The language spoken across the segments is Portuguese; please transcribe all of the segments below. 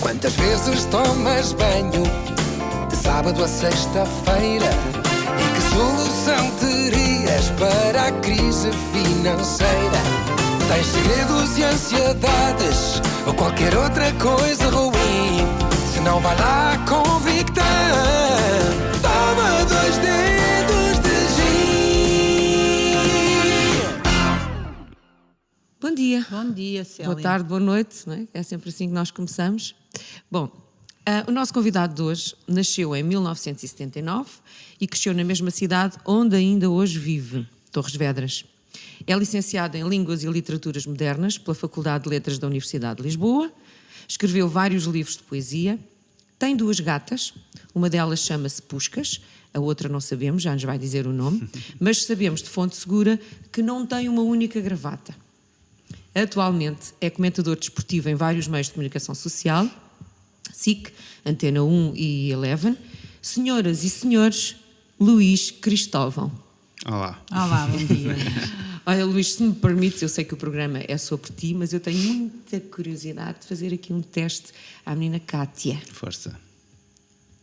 Quantas vezes tomas banho de sábado a sexta-feira? E que solução terias para a crise financeira? Tens segredos e ansiedades ou qualquer outra coisa ruim? Se não, vai lá Convicta. Toma 2 dedos de gin. Bom dia. Bom dia, Célia. Boa tarde, boa noite, não é? É sempre assim que nós começamos. Bom, o nosso convidado de hoje nasceu em 1979 e cresceu na mesma cidade onde ainda hoje vive, Torres Vedras. É licenciado em Línguas e Literaturas Modernas pela Faculdade de Letras da Universidade de Lisboa, escreveu vários livros de poesia, tem 2 gatas, uma delas chama-se Puscas, a outra não sabemos, já nos vai dizer o nome, mas sabemos de fonte segura que não tem uma única gravata. Atualmente é comentador desportivo em vários meios de comunicação social, SIC, Antena 1 e Eleven. Senhoras e senhores, Luís Cristóvão. Olá. Olá, bom dia. Olha, Luís, se me permites, eu sei que o programa é sobre ti, mas eu tenho muita curiosidade de fazer aqui um teste à menina Kátia. Força.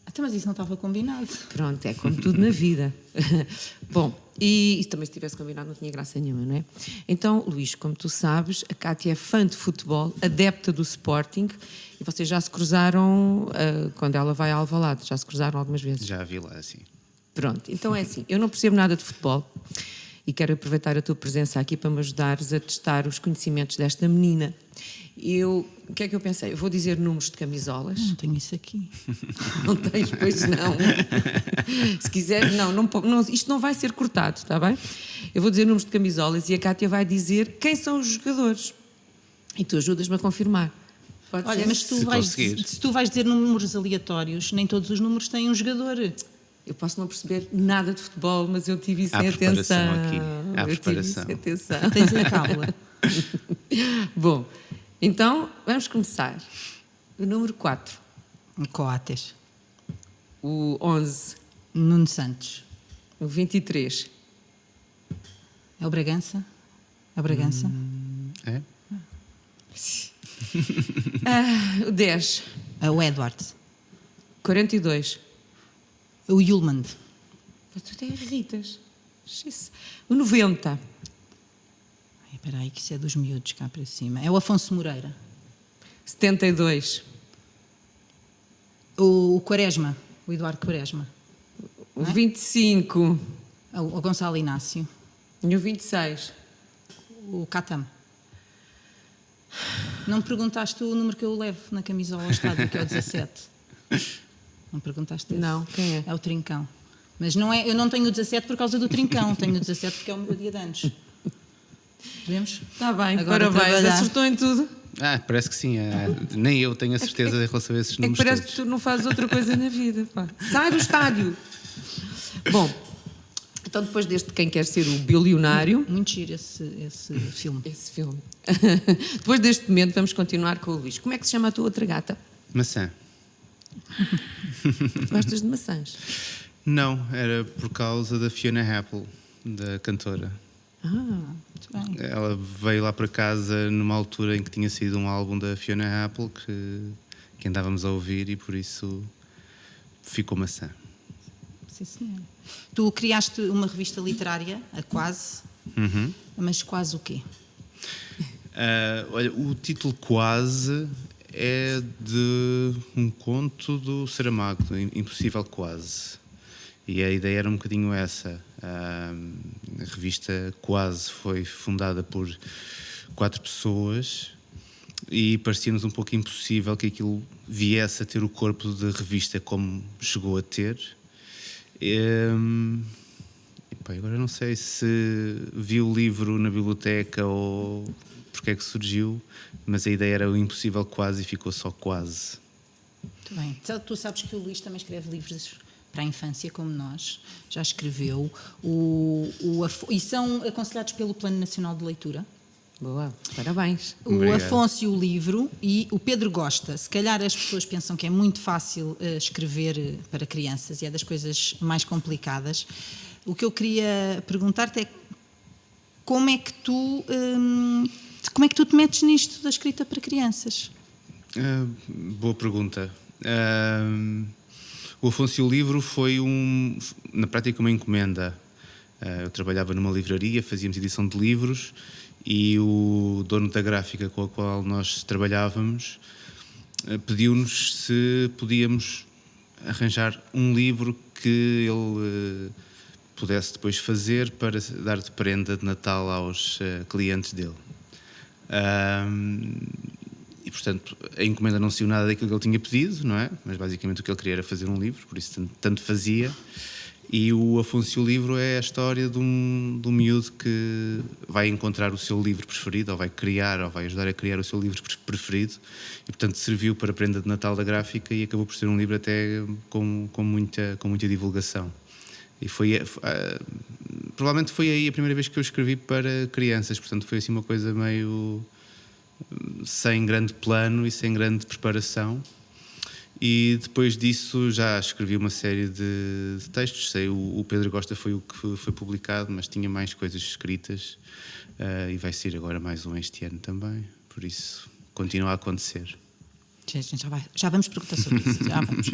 Até mas isso não estava combinado. Pronto, é como tudo na vida. Bom, e também se tivesse combinado não tinha graça nenhuma, não é? Então, Luís, como tu sabes, a Kátia é fã de futebol, adepta do Sporting, e vocês já se cruzaram quando ela vai a Alvalade, já se cruzaram algumas vezes? Já a vi lá, assim. Pronto, então é assim, eu não percebo nada de futebol e quero aproveitar a tua presença aqui para me ajudares a testar os conhecimentos desta menina. O que é que eu pensei? Eu vou dizer números de camisolas. Não tenho isso aqui. Não tens, pois não. Se quiser, não, isto não vai ser cortado, está bem? Eu vou dizer números de camisolas e a Kátia vai dizer quem são os jogadores. E tu ajudas-me a confirmar. Pode Olha, ser? mas se tu vais dizer números aleatórios, nem todos os números têm um jogador. Eu posso não perceber nada de futebol, mas eu tive isso Há em atenção. preparação aqui. Há Eu tive isso preparação. em atenção. Tens a cábula. Bom, então vamos começar. O número 4, Coates. o 11, Nuno Santos. o 23, É o Bragança? É o Bragança? É? o 10, É o Edward. 42. É o Yulmand. Tu até irritas. O 90, Ai, espera aí, que isso é dos miúdos cá para cima. É o Afonso Moreira. 72, O Quaresma. O Eduardo Quaresma. o 25 O Gonçalo Inácio. e o 26. O Catam. Não me perguntaste o número que eu levo na camisola ao estádio, que é o 17. Não perguntaste esse? Não, quem é? É o Trincão. Mas não é, eu não tenho o 17 por causa do Trincão, tenho o 17 porque é o meu dia de anos. Podemos? Está bem, Agora parabéns. trabalhar. Acertou em tudo. Parece que sim. Nem eu tenho a certeza em relação a esses É que números parece todos. que tu não fazes outra coisa na vida. Pá. Sai do estádio. Bom, então depois deste Quem Quer Ser o Bilionário, Muito giro esse filme. esse filme, depois deste momento vamos continuar com o Luís. Como é que se chama a tua outra gata? Maçã. Gostas de maçãs? Não, era por causa da Fiona Apple, da cantora. Muito bem. Ela veio lá para casa numa altura em que tinha saído um álbum da Fiona Apple que andávamos a ouvir e por isso ficou maçã. Sim, senhor. Tu criaste uma revista literária, a Quase, mas quase o quê? Olha, o título Quase é de um conto do Saramago, Impossível Quase. E a ideia era um bocadinho essa. A revista Quase foi fundada por 4 pessoas e parecia-nos um pouco impossível que aquilo viesse a ter o corpo de revista como chegou a ter. Agora não sei se vi o livro na biblioteca ou porque é que surgiu, mas a ideia era o Impossível Quase e ficou só Quase. Muito bem. Tu sabes que o Luís também escreve livros para a infância, como nós, já escreveu, e são aconselhados pelo Plano Nacional de Leitura. Boa, parabéns. O Afonso e o livro, e o Pedro gosta. Se calhar as pessoas pensam que é muito fácil escrever para crianças e é das coisas mais complicadas. O que eu queria perguntar-te é como é que tu te metes nisto da escrita para crianças? Boa pergunta. O Afonso e o Livro foi na prática uma encomenda. Eu trabalhava numa livraria, fazíamos edição de livros e o dono da gráfica com a qual nós trabalhávamos pediu-nos se podíamos arranjar um livro que ele pudesse depois fazer para dar de prenda de Natal aos clientes dele. E, portanto, a encomenda não saiu nada daquilo que ele tinha pedido, não é? Mas, basicamente, o que ele queria era fazer um livro, por isso tanto fazia. E o Afonso e o Livro é a história de um miúdo que vai encontrar o seu livro preferido, ou vai criar, ou vai ajudar a criar o seu livro preferido. E, portanto, serviu para a prenda de Natal da gráfica e acabou por ser um livro até com muita divulgação. E provavelmente foi aí a primeira vez que eu escrevi para crianças, portanto, foi assim uma coisa meio sem grande plano e sem grande preparação. E depois disso já escrevi uma série de textos. O Pedro Gosta foi o que foi publicado, mas tinha mais coisas escritas e vai ser agora mais um este ano também. Por isso, continua a acontecer. Já vamos perguntar sobre isso. Já vamos.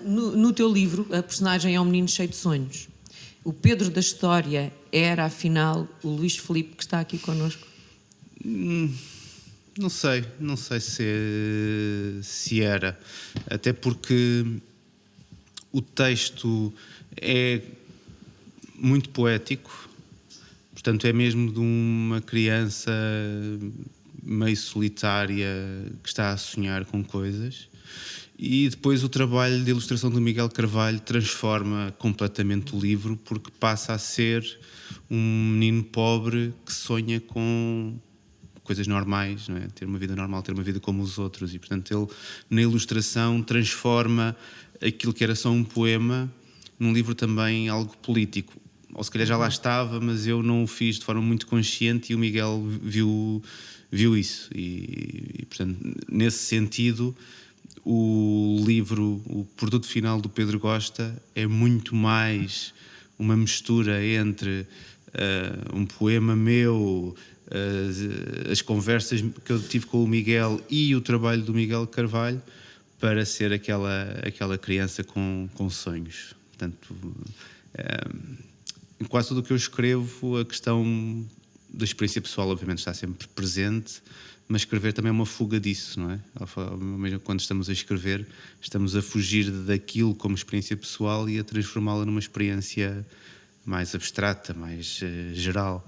No teu livro, a personagem é um menino cheio de sonhos. O Pedro da história era, afinal, o Luís Filipe que está aqui connosco? Não sei se era. Até porque o texto é muito poético, portanto é mesmo de uma criança meio solitária que está a sonhar com coisas. E depois o trabalho de ilustração do Miguel Carvalho transforma completamente o livro, porque passa a ser um menino pobre que sonha com coisas normais, não é? Ter uma vida normal, ter uma vida como os outros. E, portanto, ele, na ilustração, transforma aquilo que era só um poema num livro também algo político. Ou se calhar já lá estava, mas eu não o fiz de forma muito consciente e o Miguel viu isso. E, portanto, nesse sentido, o livro, o produto final do Pedro Gosta é muito mais uma mistura entre um poema meu, as conversas que eu tive com o Miguel e o trabalho do Miguel Carvalho, para ser aquela criança com sonhos. Portanto, em quase tudo o que eu escrevo, a questão da experiência pessoal obviamente está sempre presente, mas escrever também é uma fuga disso, não é? Mesmo quando estamos a escrever, estamos a fugir daquilo como experiência pessoal e a transformá-la numa experiência mais abstrata, mais geral.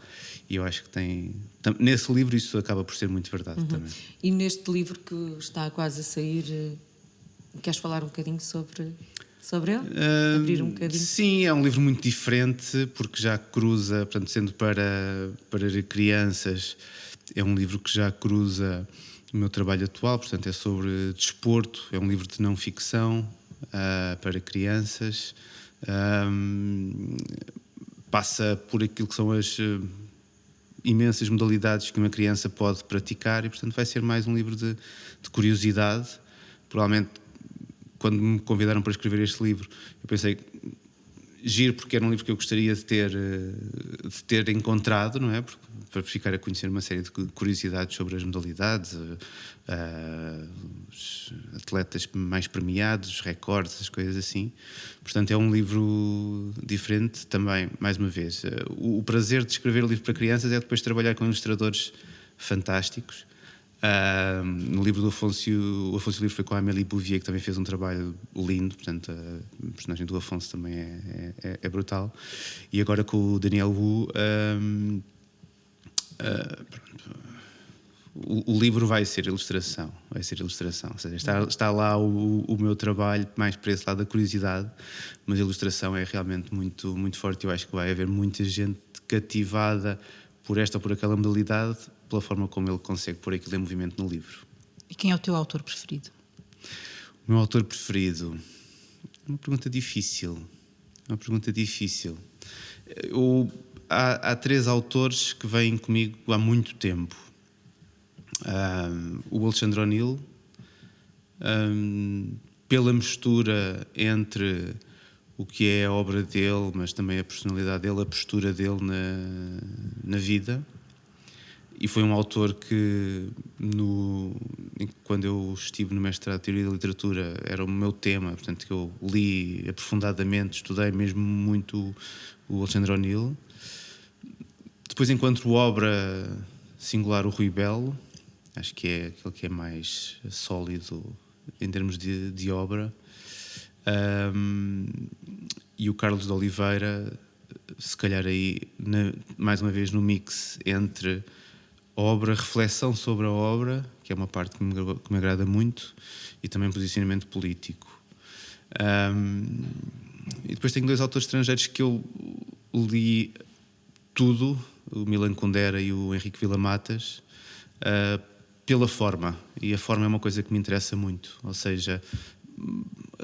E eu acho que nesse livro isso acaba por ser muito verdade também. E neste livro que está quase a sair, queres falar um bocadinho sobre ele? Abrir um bocadinho? Sim, é um livro muito diferente, porque já cruza, portanto, sendo para crianças, é um livro que já cruza o meu trabalho atual, portanto é sobre desporto, é um livro de não ficção para crianças, passa por aquilo que são as imensas modalidades que uma criança pode praticar e, portanto, vai ser mais um livro de curiosidade. Provavelmente, quando me convidaram para escrever este livro, eu pensei, giro, porque era um livro que eu gostaria de ter encontrado, não é? Para ficar a conhecer uma série de curiosidades sobre as modalidades, os atletas mais premiados, os recordes, as coisas assim. Portanto, é um livro diferente também, mais uma vez. O prazer de escrever livro para crianças é depois trabalhar com ilustradores fantásticos. No livro do Afonso, o Afonso Livro foi com a Amélie Bouvier, que também fez um trabalho lindo, portanto a personagem do Afonso também é brutal. E agora com o Daniel Wu, o livro vai ser ilustração, ou seja, está lá o meu trabalho mais para esse lado da curiosidade, mas a ilustração é realmente muito, muito forte. Eu acho que vai haver muita gente cativada por esta ou por aquela modalidade, pela forma como ele consegue pôr aquilo em movimento no livro. E quem é o teu autor preferido? O meu autor preferido? É uma pergunta difícil. Há 3 autores que vêm comigo há muito tempo. O Alexandre O'Neill, pela mistura entre o que é a obra dele, mas também a personalidade dele, a postura dele na vida. E foi um autor que, quando eu estive no mestrado de Teoria da Literatura, era o meu tema, portanto, que eu li aprofundadamente, estudei mesmo muito o Alexandre O'Neill. Depois, enquanto obra singular, o Rui Belo, acho que é aquele que é mais sólido em termos de obra. E o Carlos de Oliveira, se calhar aí, mais uma vez, no mix entre obra, reflexão sobre a obra, que é uma parte que me agrada muito, e também posicionamento político. E depois tenho 2 autores estrangeiros que eu li tudo, o Milan Kundera e o Henrique Villa-Matas, pela forma, e a forma é uma coisa que me interessa muito, ou seja,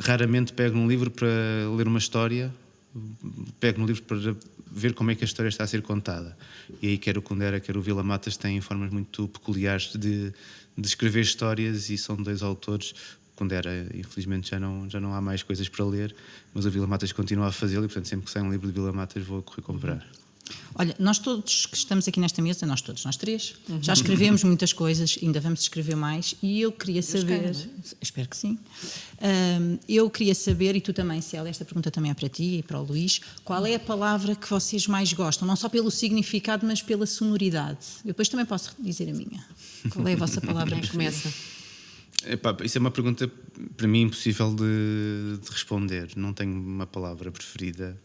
raramente pego um livro para ler uma história, pego um livro para ver como é que a história está a ser contada. E aí quer o Kundera, quer o Villa-Matas têm formas muito peculiares de escrever histórias, e são 2 autores. O Kundera, infelizmente, já não há mais coisas para ler, mas o Villa-Matas continua a fazê-lo, e portanto sempre que sai um livro de Villa-Matas vou correr comprar. Olha, nós todos que estamos aqui nesta mesa, nós 3, já escrevemos muitas coisas, ainda vamos escrever mais, e eu queria saber, espero que sim, eu queria saber, e tu também, Célia, esta pergunta também é para ti e para o Luís, qual é a palavra que vocês mais gostam, não só pelo significado, mas pela sonoridade? Eu depois também posso dizer a minha. Qual é a vossa palavra que começa? Epá, isso é uma pergunta, para mim, impossível de responder. Não tenho uma palavra preferida.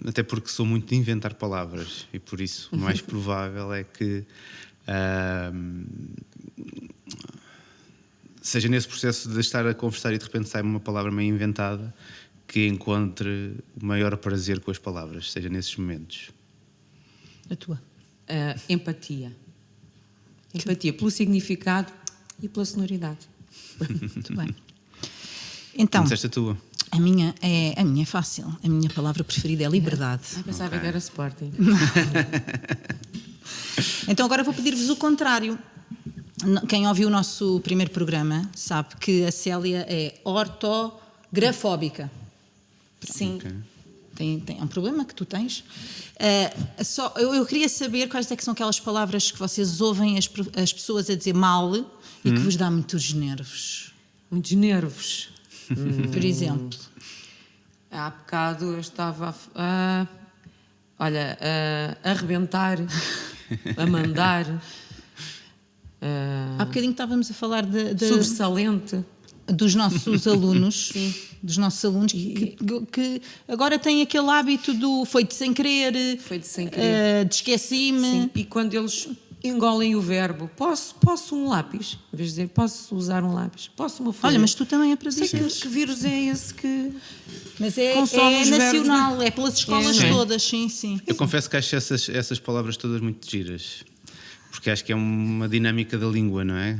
Até porque sou muito de inventar palavras, e por isso o mais provável é que seja nesse processo de estar a conversar e de repente sai uma palavra meio inventada, que encontre o maior prazer com as palavras, seja nesses momentos. A tua? Empatia. Empatia pelo significado e pela sonoridade. Muito bem. Então, Como disseste a tua? A minha é fácil. A minha palavra preferida é liberdade. Pensava que era Sporting. Então agora vou pedir-vos o contrário. Quem ouviu o nosso primeiro programa sabe que a Célia é ortografóbica. Sim. Okay. É um problema que tu tens. Eu queria saber quais é que são aquelas palavras que vocês ouvem as pessoas a dizer mal e que vos dá muitos nervos. Muitos nervos. Por exemplo, há bocado eu estava a arrebentar, a mandar. Há bocadinho estávamos a falar sobressalente dos nossos alunos. Sim. Dos nossos alunos que agora têm aquele hábito do feito sem querer, de esqueci-me. Sim. E quando eles engolem o verbo, posso um lápis? Em vez de dizer, posso usar um lápis? Posso uma folha? Olha, mas tu também aprendes. Que vírus é esse que... Mas é nacional, verbos, é pelas escolas todas, sim. Eu confesso que acho essas palavras todas muito giras, porque acho que é uma dinâmica da língua, não é?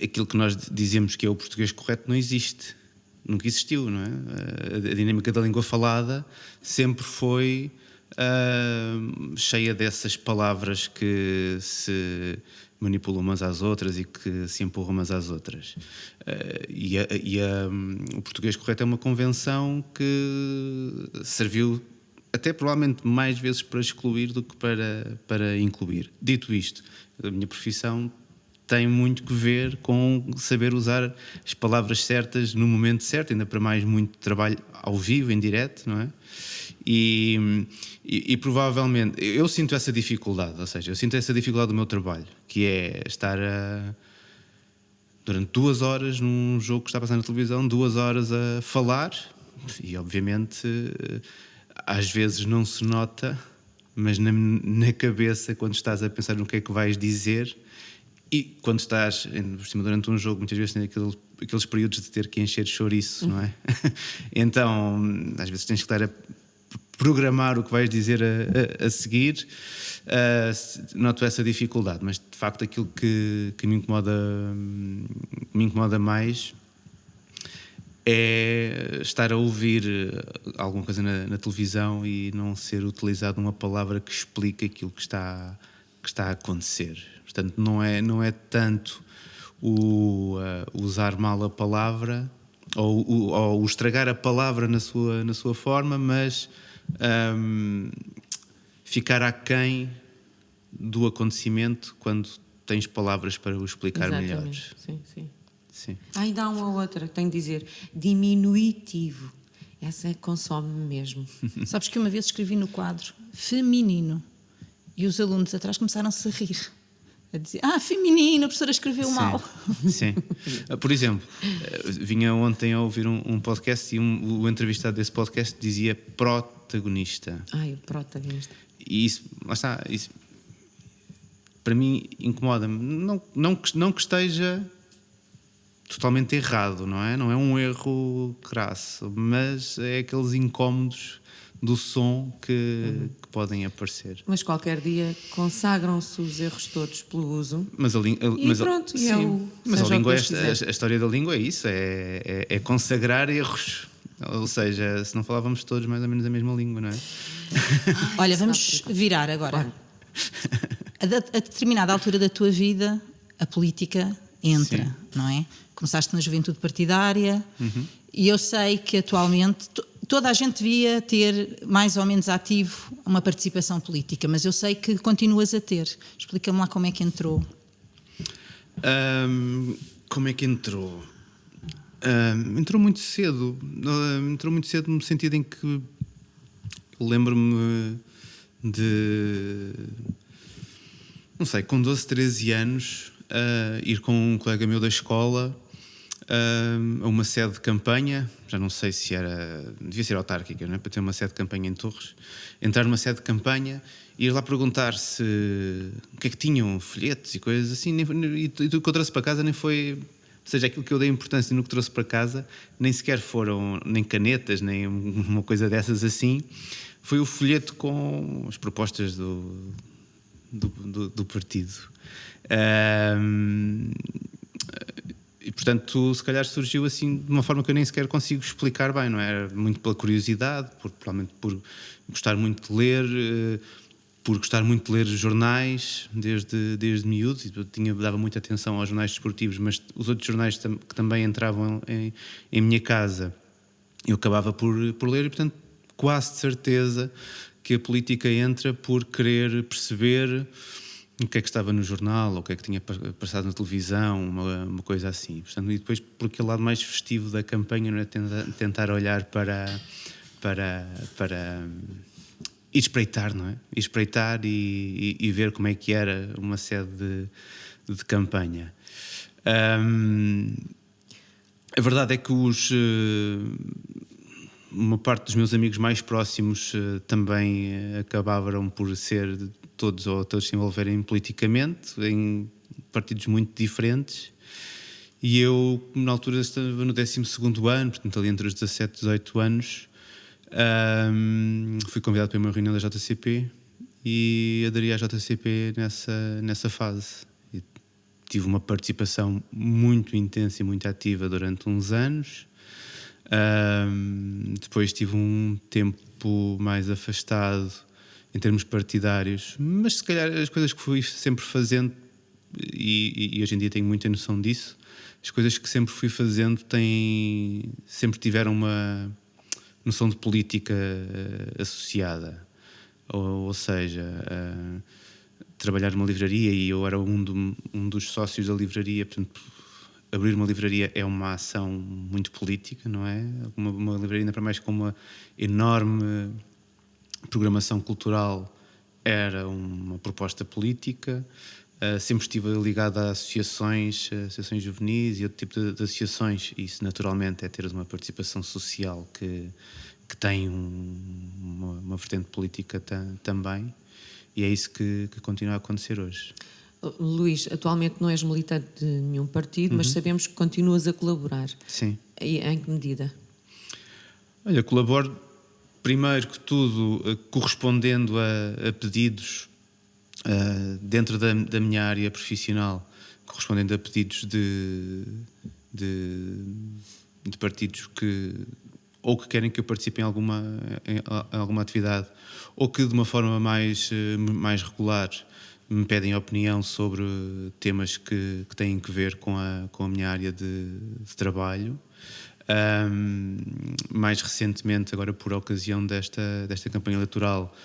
Aquilo que nós dizemos que é o português correto não existe, nunca existiu, não é? A dinâmica da língua falada sempre foi cheia dessas palavras que se manipulam umas às outras e que se empurram umas às outras. O português correto é uma convenção que serviu até provavelmente mais vezes para excluir do que para incluir. Dito isto, a minha profissão tem muito que ver com saber usar as palavras certas no momento certo, ainda para mais muito trabalho ao vivo, em direto, não é? E provavelmente, eu sinto essa dificuldade, ou seja, eu sinto essa dificuldade do meu trabalho, que é estar durante 2 horas num jogo que está a passar na televisão, 2 horas a falar, e obviamente às vezes não se nota, mas na cabeça, quando estás a pensar no que é que vais dizer, e quando estás por cima durante um jogo, muitas vezes tem aqueles períodos de ter que encher de chouriço, não é? Então, às vezes tens que estar a programar o que vais dizer a seguir. Noto essa dificuldade, mas de facto aquilo que me incomoda mais é estar a ouvir alguma coisa na televisão e não ser utilizada uma palavra que explique aquilo que está a acontecer. Portanto, não é tanto o usar mal a palavra ou o estragar a palavra na sua forma, mas ficar aquém do acontecimento quando tens palavras para o explicar melhor. Sim, sim. Sim. Ainda há uma outra que tenho de dizer: diminutivo. Essa consome-me mesmo. Sabes que uma vez escrevi no quadro feminino e os alunos atrás começaram-se a rir. A dizer, feminino, a professora escreveu mal. Sim. Por exemplo, vinha ontem a ouvir um podcast e o entrevistado desse podcast dizia protagonista. O protagonista. E isso, lá está, isso para mim incomoda-me. Não que esteja totalmente errado, não é? Não é um erro crasso, mas é aqueles incómodos do som que podem aparecer. Mas qualquer dia consagram-se os erros todos pelo uso. Mas a língua a história da língua é isso, é consagrar erros. Ou seja, se não falávamos todos mais ou menos a mesma língua, não é? Olha, vamos virar agora. A determinada altura da tua vida, a política entra, sim, não é? Começaste na juventude partidária, e eu sei que atualmente toda a gente devia ter mais ou menos ativo uma participação política, mas eu sei que continuas a ter. Explica-me lá como é que entrou. Como é que entrou? Entrou muito cedo. Entrou muito cedo no sentido em que lembro-me de, não sei, com 12, 13 anos, ir com um colega meu da escola a uma sede de campanha, já não sei se devia ser autárquica, não é? Para ter uma sede de campanha em Torres, entrar numa sede de campanha e ir lá perguntar se o que é que tinham, folhetos e coisas assim, e tudo que eu trouxe para casa nem foi, ou seja, aquilo que eu dei importância no que trouxe para casa nem sequer foram nem canetas, nem uma coisa dessas assim, foi o folheto com as propostas do partido. E portanto, se calhar surgiu assim de uma forma que eu nem sequer consigo explicar bem, não é? Muito pela curiosidade, provavelmente por gostar muito de ler, por gostar muito de ler jornais desde miúdo. Eu dava muita atenção aos jornais desportivos, mas os outros jornais que também entravam em minha casa, eu acabava por ler, e portanto, quase de certeza que a política entra por querer perceber o que é que estava no jornal, ou o que é que tinha passado na televisão, uma coisa assim. Portanto, e depois, por aquele lado mais festivo da campanha, não é? Tentar olhar para e espreitar, não é? E espreitar e ver como é que era uma sede de campanha. A verdade é que uma parte dos meus amigos mais próximos também acabaram por ser todos se envolverem politicamente em partidos muito diferentes, e eu na altura estava no 12º ano, portanto ali entre os 17 e 18 anos, fui convidado para uma reunião da JCP e aderi à JCP nessa fase. E tive uma participação muito intensa e muito ativa durante uns anos. Depois tive um tempo mais afastado em termos partidários, mas se calhar as coisas que fui sempre fazendo, e hoje em dia tenho muita noção disso, as coisas que sempre fui fazendo sempre tiveram uma noção de política associada, ou seja, trabalhar numa livraria, e eu era um dos sócios da livraria, portanto abrir uma livraria é uma ação muito política, não é? Uma livraria, ainda para mais com uma enorme programação cultural, era uma proposta política. Sempre estive ligado a associações juvenis e outro tipo de associações, e isso naturalmente é ter uma participação social que tem uma vertente política também, e é isso que continua a acontecer hoje. Luís, atualmente não és militante de nenhum partido, mas sabemos que continuas a colaborar. Sim. E em que medida? Olha, colaboro primeiro que tudo correspondendo a pedidos dentro da minha área profissional, correspondendo a pedidos de partidos que ou que querem que eu participe em alguma atividade, ou que de uma forma mais regular me pedem opinião sobre temas que têm que ver com a minha área de trabalho. Mais recentemente, agora por ocasião desta campanha eleitoral,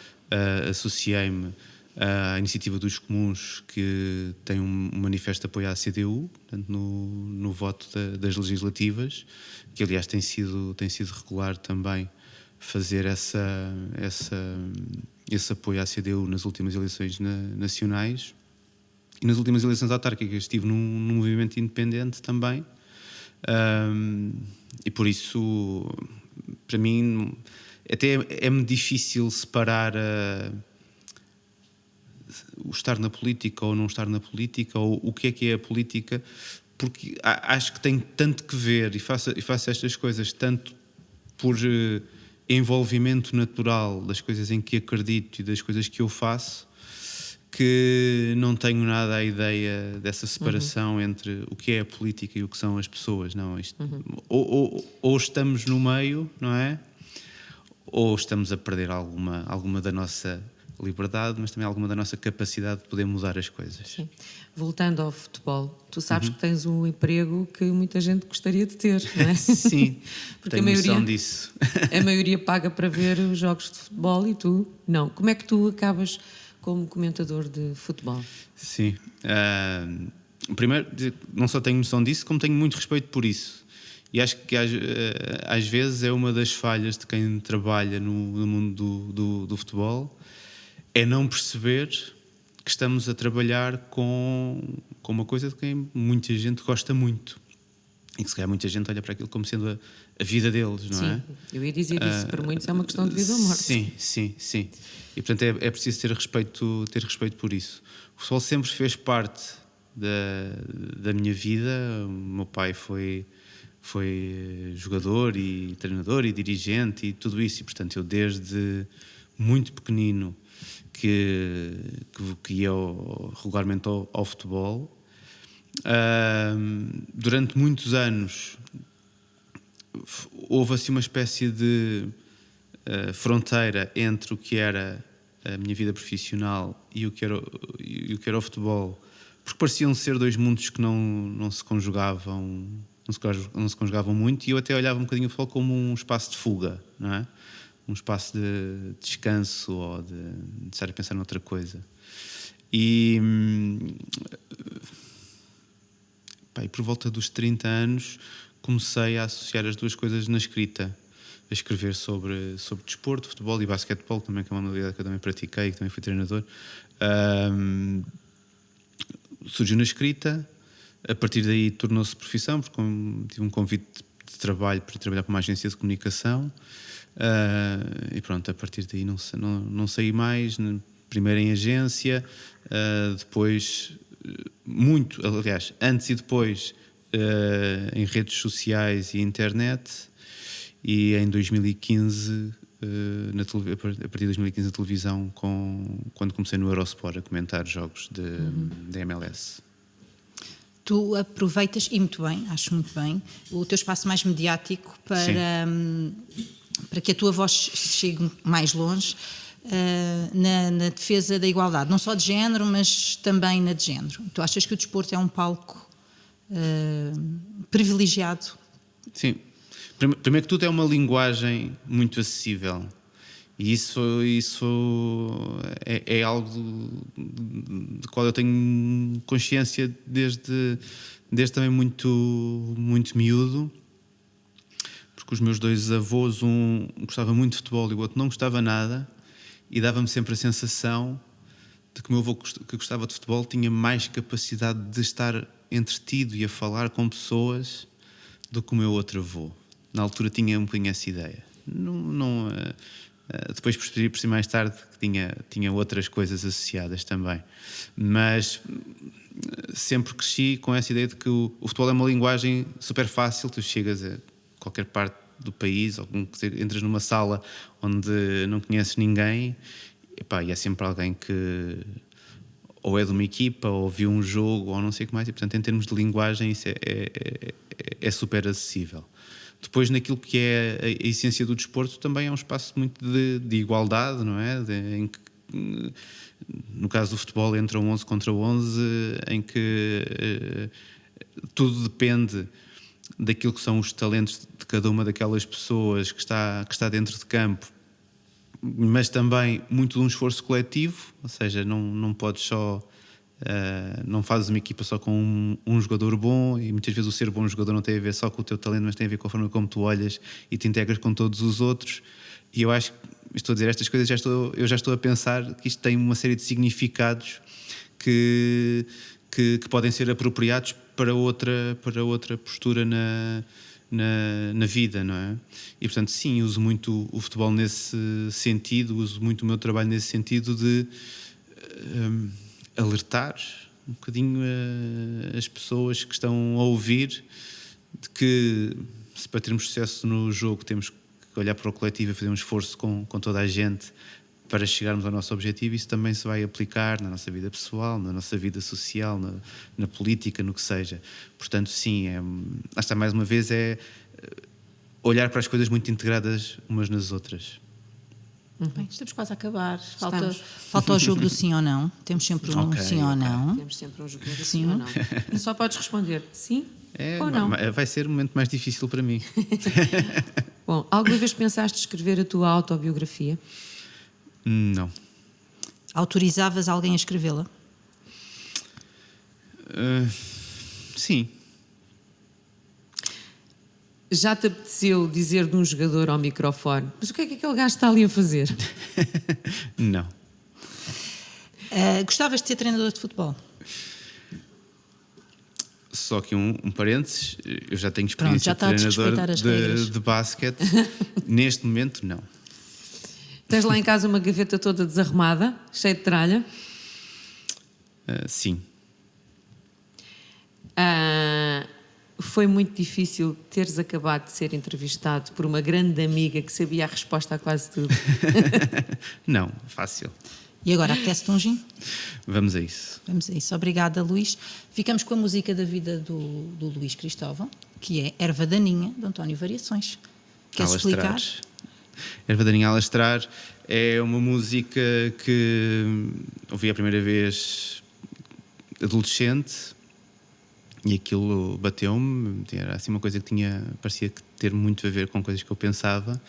associei-me à Iniciativa dos Comuns, que tem um manifesto de apoio à CDU, portanto, no voto das legislativas, que aliás tem sido regular também fazer esse apoio à CDU nas últimas eleições nacionais. E nas últimas eleições autárquicas estive num movimento independente também. E por isso, para mim, até é-me difícil separar o estar na política ou não estar na política, ou o que é a política, porque acho que tem tanto que ver, e faço estas coisas tanto por envolvimento natural das coisas em que acredito e das coisas que eu faço, que não tenho nada a ideia dessa separação entre o que é a política e o que são as pessoas. Não, isto, ou estamos no meio, não é? Ou estamos a perder alguma da nossa liberdade, mas também alguma da nossa capacidade de poder mudar as coisas. Sim. Voltando ao futebol, tu sabes que tens um emprego que muita gente gostaria de ter, não é? Sim, porque tenho noção disso. A maioria paga para ver os jogos de futebol e tu não. Como é que tu acabas como comentador de futebol? Sim. Primeiro, não só tenho noção disso, como tenho muito respeito por isso. E acho que às vezes é uma das falhas de quem trabalha no mundo do futebol, é não perceber que estamos a trabalhar com uma coisa de quem muita gente gosta muito. E que se calhar muita gente olha para aquilo como sendo a vida deles, não é? Sim, eu ia dizer isso, para muitos é uma questão de vida ou morte. Sim. E portanto é preciso ter respeito por isso. O futebol sempre fez parte da minha vida. O meu pai foi jogador e treinador e dirigente e tudo isso. E portanto eu desde muito pequenino que ia regularmente ao futebol. Durante muitos anos houve assim uma espécie de fronteira entre o que era a minha vida profissional e o que era o futebol, porque pareciam ser dois mundos que não se conjugavam muito, e eu até olhava um bocadinho o futebol como um espaço de fuga, não é? Um espaço de descanso ou de estar a pensar noutra coisa. E por volta dos 30 anos comecei a associar as duas coisas na escrita, a escrever sobre desporto, futebol e basquetebol, também, que é uma modalidade que eu também pratiquei, que também fui treinador. Surgiu na escrita, a partir daí tornou-se profissão, porque tive um convite de trabalho para trabalhar para uma agência de comunicação. E pronto, a partir daí não saí mais, primeiro em agência, depois aliás, antes e depois em redes sociais e internet, e em 2015 a partir de 2015 na televisão, quando comecei no Eurosport a comentar jogos da MLS. Tu aproveitas, e muito bem, acho muito bem, o teu espaço mais mediático para que a tua voz chegue mais longe na defesa da igualdade, não só de género, mas também na de género. Tu achas que o desporto é um palco privilegiado? Sim. Primeiro que tudo, é uma linguagem muito acessível, e isso é algo de qual eu tenho consciência desde também muito, muito miúdo, porque os meus dois avós, um gostava muito de futebol e o outro não gostava nada, e dava-me sempre a sensação de que o meu avô, que gostava de futebol, tinha mais capacidade de estar entretido e a falar com pessoas do que o meu outro avô. Na altura tinha um bocadinho essa ideia. Depois percebi mais tarde que tinha outras coisas associadas também. Mas sempre cresci com essa ideia de que o futebol é uma linguagem super fácil. Tu chegas a qualquer parte do país, ou entras numa sala onde não conheces ninguém, e é sempre alguém que ou é de uma equipa, ou viu um jogo, ou não sei o que mais, e portanto em termos de linguagem isso é super acessível. Depois, naquilo que é a essência do desporto, também é um espaço muito de igualdade, não é? Em que, no caso do futebol, entra 11 contra 11, em que tudo depende daquilo que são os talentos de cada uma daquelas pessoas que está dentro de campo, mas também muito de um esforço coletivo, ou seja, não podes só. Não fazes uma equipa só com um jogador bom, e muitas vezes o ser bom jogador não tem a ver só com o teu talento, mas tem a ver com a forma como tu olhas e te integras com todos os outros. E eu acho que, estou a dizer estas coisas, eu já estou a pensar que isto tem uma série de significados que podem ser apropriados para outra postura na vida, não é? E portanto, sim, uso muito o futebol nesse sentido, uso muito o meu trabalho nesse sentido de alertar um bocadinho as pessoas que estão a ouvir de que, se para termos sucesso no jogo temos que olhar para o coletivo e fazer um esforço com toda a gente para chegarmos ao nosso objetivo, isso também se vai aplicar na nossa vida pessoal, na nossa vida social, na política, no que seja. Portanto, sim, lá está, mais uma vez, é olhar para as coisas muito integradas umas nas outras. Bem, estamos quase a acabar. Falta o jogo do sim ou não. Temos sempre um sim ou não. Temos sempre um jogo do sim ou não. E só podes responder sim ou não. Vai ser o momento mais difícil para mim. Bom, alguma vez pensaste escrever a tua autobiografia? Não. Autorizavas alguém a escrevê-la? Sim. Já te apeteceu dizer de um jogador ao microfone: mas o que é que aquele gajo está ali a fazer? Não. Gostavas de ser treinador de futebol? Só que um parênteses, eu já tenho experiência Pronto, de treinador de de basquete. Neste momento, não. Tens lá em casa uma gaveta toda desarrumada, cheia de tralha? Sim. Foi muito difícil teres acabado de ser entrevistado por uma grande amiga que sabia a resposta a quase tudo? Não, fácil. E agora, apetece-te um gin? Vamos a isso. Vamos a isso. Obrigada, Luís. Ficamos com a música da vida do Luís Cristóvão, que é Erva Daninha, de António Variações. Queres explicar? Erva Daninha Alastrar é uma música que ouvi a primeira vez adolescente e aquilo bateu-me. Era assim uma coisa que parecia ter muito a ver com coisas que eu pensava.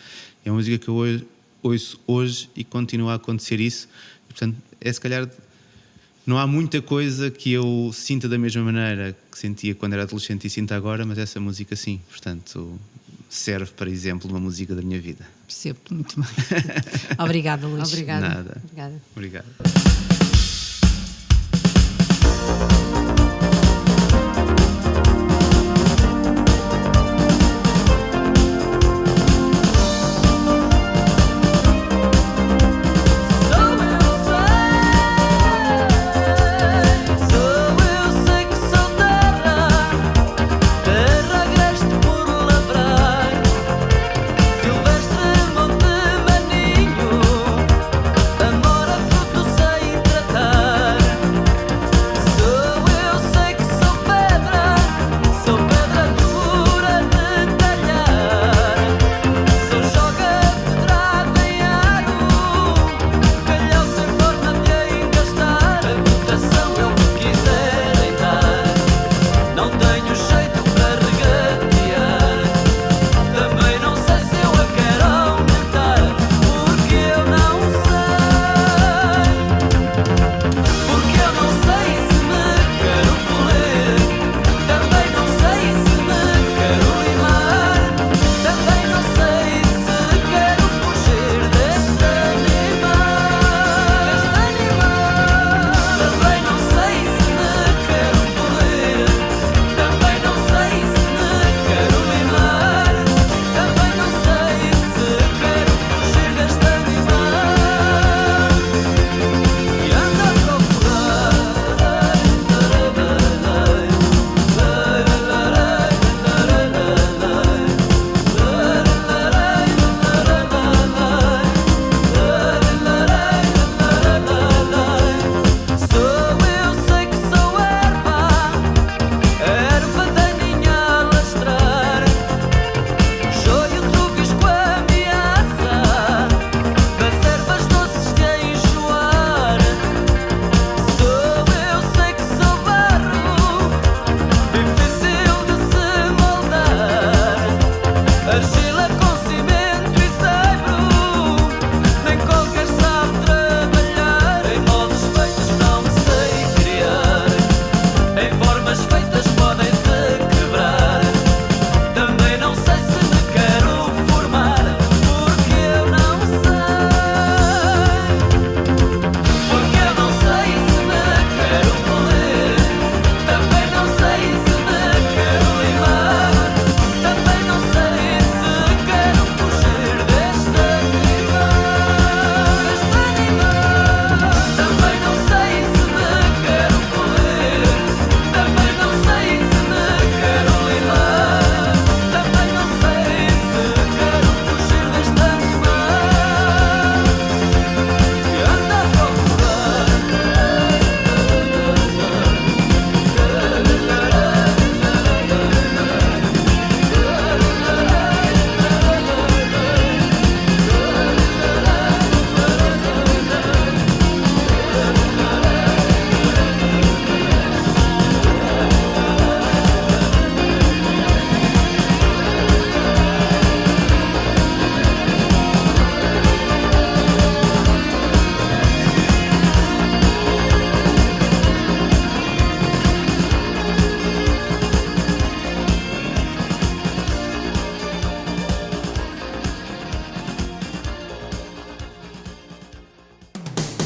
É uma música que eu ouço hoje e continua a acontecer isso. E, portanto, se calhar não há muita coisa que eu sinta da mesma maneira que sentia quando era adolescente e sinto agora, mas essa música sim. Portanto, serve para exemplo de uma música da minha vida. Percebo-te muito bem. Obrigada, Luís. Obrigada. Nada. Obrigada. Obrigado. Silvestre Monte Maninho, amor a fruto sei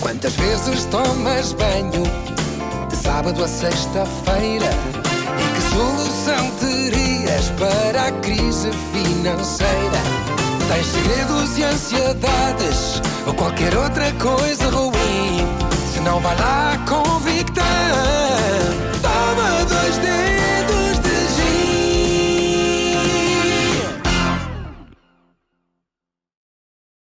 Quantas vezes tomas banho de sábado a sexta-feira? E que solução terias para a crise financeira? Tens segredos e ansiedades ou qualquer outra coisa ruim? Se não vai lá convictar,